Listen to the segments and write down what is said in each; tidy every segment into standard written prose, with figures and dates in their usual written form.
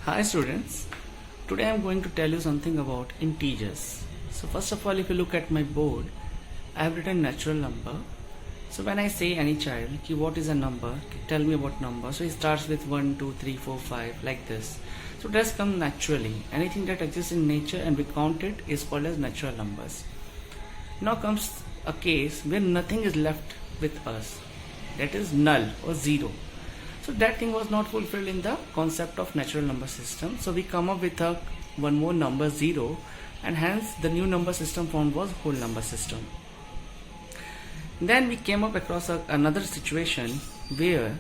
Hi students, today I am going to tell you something about integers. So first of all, if you look at my board, I have written natural number. So when I say any child, ki what is a number, tell me about number. So he starts with 1, 2, 3, 4, 5 like this. So does come naturally. Anything that exists in nature and we count it is called as natural numbers. Now comes a case where nothing is left with us, that is null or zero. So that thing was not fulfilled in the concept of natural number system. So we come up with one more number 0, and hence the new number system formed was whole number system. Then we came up across another situation where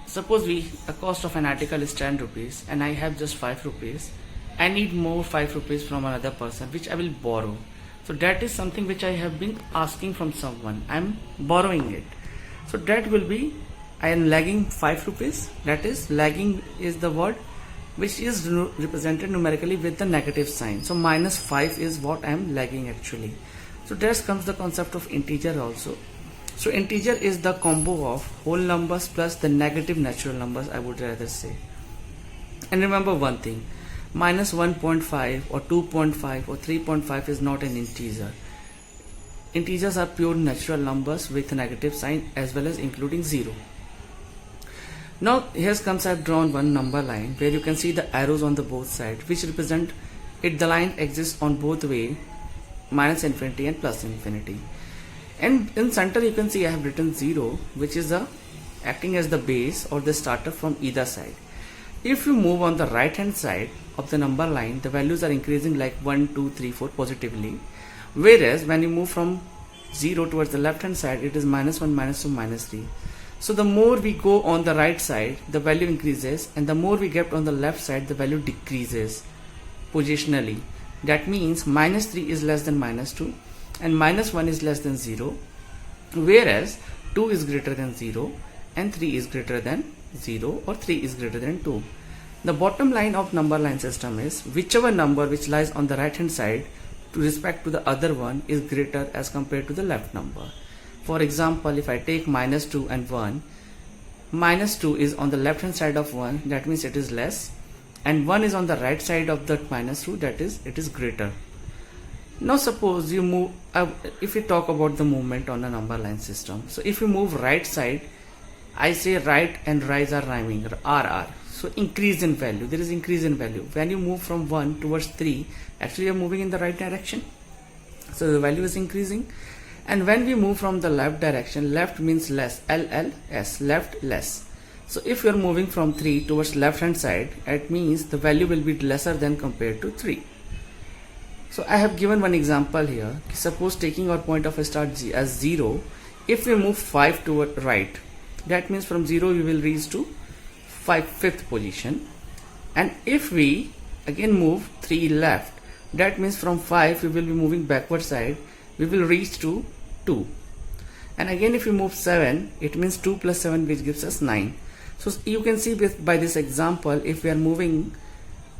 suppose a cost of an article is 10 rupees and I have just 5 rupees. I need more 5 rupees from another person which I will borrow. So that is something which I have been asking from someone. I am borrowing it. So that will be I am lagging 5 rupees. That is, lagging is the word which is represented numerically with the negative sign. So minus 5 is what I am lagging actually. So there comes the concept of integer also. So integer is the combo of whole numbers plus the negative natural numbers, I would rather say. And remember one thing, minus 1.5 or 2.5 or 3.5 is not an integer. Integers are pure natural numbers with negative sign as well as including 0. Now here comes I have drawn one number line where you can see the arrows on the both sides which represent it. The line exists on both way, minus infinity and plus infinity. And in center you can see I have written 0, which is acting as the base or the starter from either side. If you move on the right hand side of the number line, the values are increasing like 1, 2, 3, 4 positively. Whereas when you move from 0 towards the left hand side, it is minus 1, minus 2, minus 3. So the more we go on the right side, the value increases, and the more we get on the left side, the value decreases positionally. That means minus 3 is less than minus 2 and minus 1 is less than 0, whereas 2 is greater than 0 and 3 is greater than 0 or 3 is greater than 2. The bottom line of number line system is whichever number which lies on the right hand side to respect to the other one is greater as compared to the left number. For example, if I take minus 2 and 1, minus 2 is on the left hand side of 1, that means it is less, and 1 is on the right side of that minus 2, that is it is greater. Now suppose you move, if we talk about the movement on a number line system, so if you move right side, I say right and rise are rhyming, RR. So increase in value, there is increase in value. When you move from 1 towards 3, actually you are moving in the right direction. So the value is increasing. And when we move from the left direction, left means less, LLS, left less. So if you are moving from 3 towards left hand side, it means the value will be lesser than compared to 3. So I have given one example here. Suppose taking our point of start as 0, if we move 5 toward right, that means from 0 we will reach to 5th position. And if we again move 3 left, that means from 5 we will be moving backward side, we will reach to 2. And again if you move 7, it means 2 plus 7 which gives us 9. So you can see by this example, if we are moving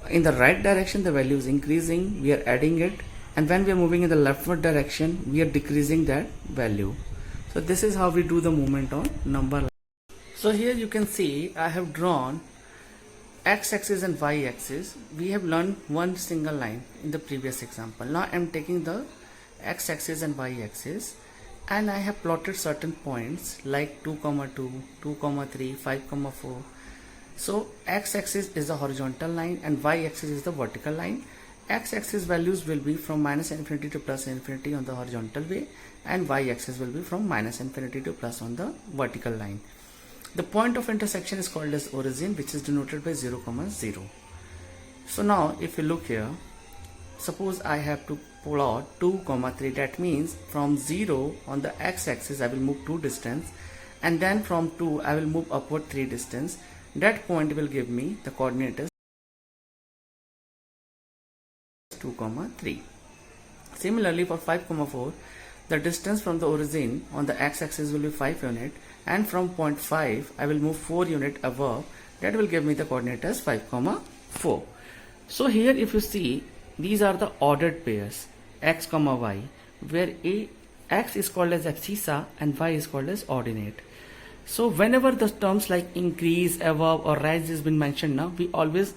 in the right direction, the value is increasing, we are adding it, and when we are moving in the leftward direction, we are decreasing that value. So this is how we do the movement on number line. So here you can see I have drawn x-axis and y-axis. We have learned one single line in the previous example. Now I am taking the x-axis and y-axis and I have plotted certain points like 2, 2, 2, 3, 5, 4. So x-axis is the horizontal line and y-axis is the vertical line. X-axis values will be from minus infinity to plus infinity on the horizontal way, and y-axis will be from minus infinity to plus on the vertical line. The point of intersection is called as origin, which is denoted by 0, 0. So now if you look here, suppose I have to plot 2, 3, that means from 0 on the x-axis I will move 2 distance, and then from 2 I will move upward 3 distance. That point will give me the coordinates 2, 3. Similarly for 5, 4, the distance from the origin on the x-axis will be 5 unit, and from point 5 I will move 4 unit above. That will give me the coordinate as 5, 4. So here if you see, these are the ordered pairs x, y, where x is called as abscissa and y is called as ordinate. So whenever the terms like increase, above or rise has been mentioned now, we always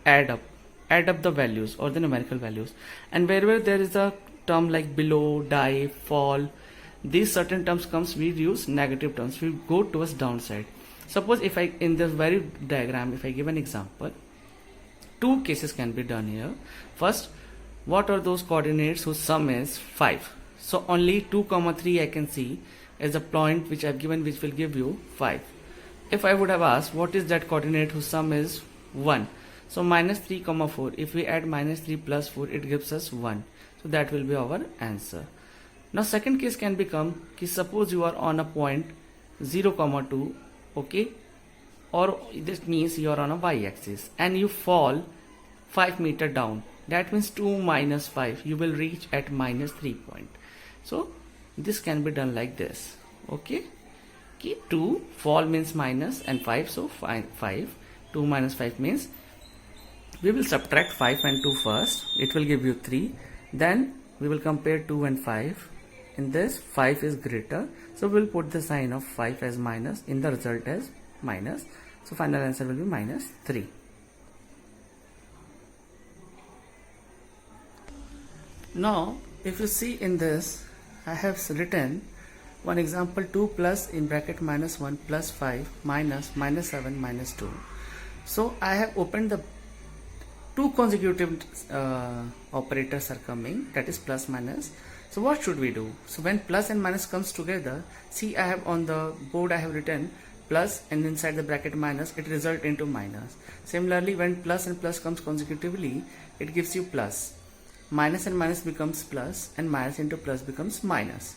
add up the values or the numerical values, and wherever there is a term like below, die, fall, these certain terms comes, we use negative terms, we go towards downside. Suppose if I, in this very diagram, if I give an example, two cases can be done here. First, what are those coordinates whose sum is 5? So only 2, 3 I can see as a point which I've given, which will give you 5. If I would have asked what is that coordinate whose sum is 1, so minus 3, 4, if we add minus 3 plus 4, it gives us 1. So that will be our answer. Now second case can become, suppose you are on a point 0, 2, okay, or this means you are on a y-axis and you fall 5 meter down. That means 2 minus 5, you will reach at minus 3 point. So this can be done like this, okay. 2 fall means minus and 5, so 5, 2 minus 5 means we will subtract 5 and 2 first, it will give you 3. Then we will compare 2 and 5. In this 5 is greater, so we will put the sign of 5 as minus, in the result as minus. So final answer will be minus 3. Now if you see in this, I have written one example, 2 plus in bracket minus 1 plus 5 minus minus 7 minus 2. So I have opened the two consecutive operators are coming, that is plus minus. So what should we do? So when plus and minus comes together, see, I have on the board I have written plus and inside the bracket minus, it result into minus. Similarly, when plus and plus comes consecutively, it gives you plus. Minus and minus becomes plus and minus into plus becomes minus.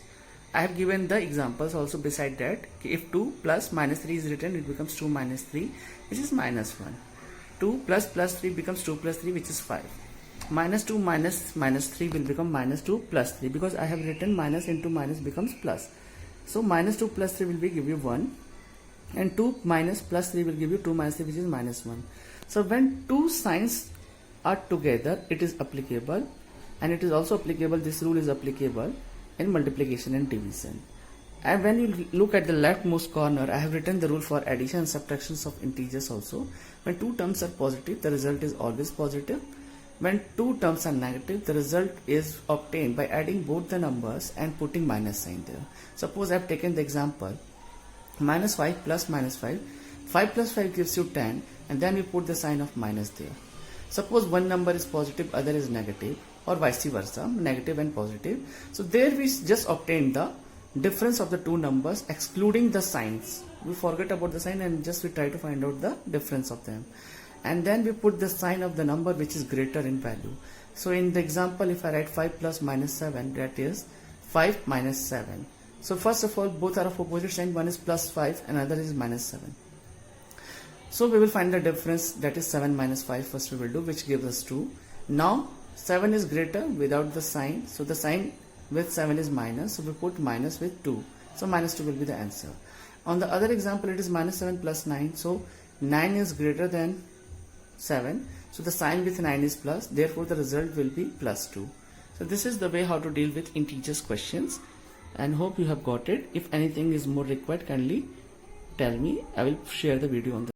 I have given the examples also beside that. If 2 plus minus 3 is written, it becomes 2 minus 3, which is minus 1. 2 plus plus 3 becomes 2 plus 3, which is 5. Minus 2 minus minus 3 will become minus 2 plus 3, because I have written minus into minus becomes plus. So minus 2 plus 3 will be give you 1, and 2 minus plus 3 will give you 2 minus 3, which is minus 1. So when two signs are together, it is applicable, and it is also applicable, this rule is applicable in multiplication and division. And when you look at the leftmost corner, I have written the rule for addition and subtractions of integers also. When two terms are positive, the result is always positive. When two terms are negative, the result is obtained by adding both the numbers and putting minus sign there. Suppose I have taken the example minus 5 plus minus 5. 5 plus 5 gives you 10, and then we put the sign of minus there. Suppose one number is positive, other is negative, or vice versa, negative and positive. So there we just obtained the difference of the two numbers excluding the signs. We forget about the sign and just we try to find out the difference of them. And then we put the sign of the number which is greater in value. So in the example, if I write 5 plus minus 7, that is 5 minus 7. So first of all, both are of opposite sign, one is plus 5 and another is minus 7. So we will find the difference, that is 7 minus 5 first we will do, which gives us 2. Now 7 is greater without the sign, so the sign with 7 is minus, so we put minus with 2. So minus 2 will be the answer. On the other example, it is minus 7 plus 9, so 9 is greater than 7, so the sign with 9 is plus, therefore the result will be plus 2. So this is the way how to deal with integers questions, and hope you have got it. If anything is more required, kindly tell me, I will share the video on the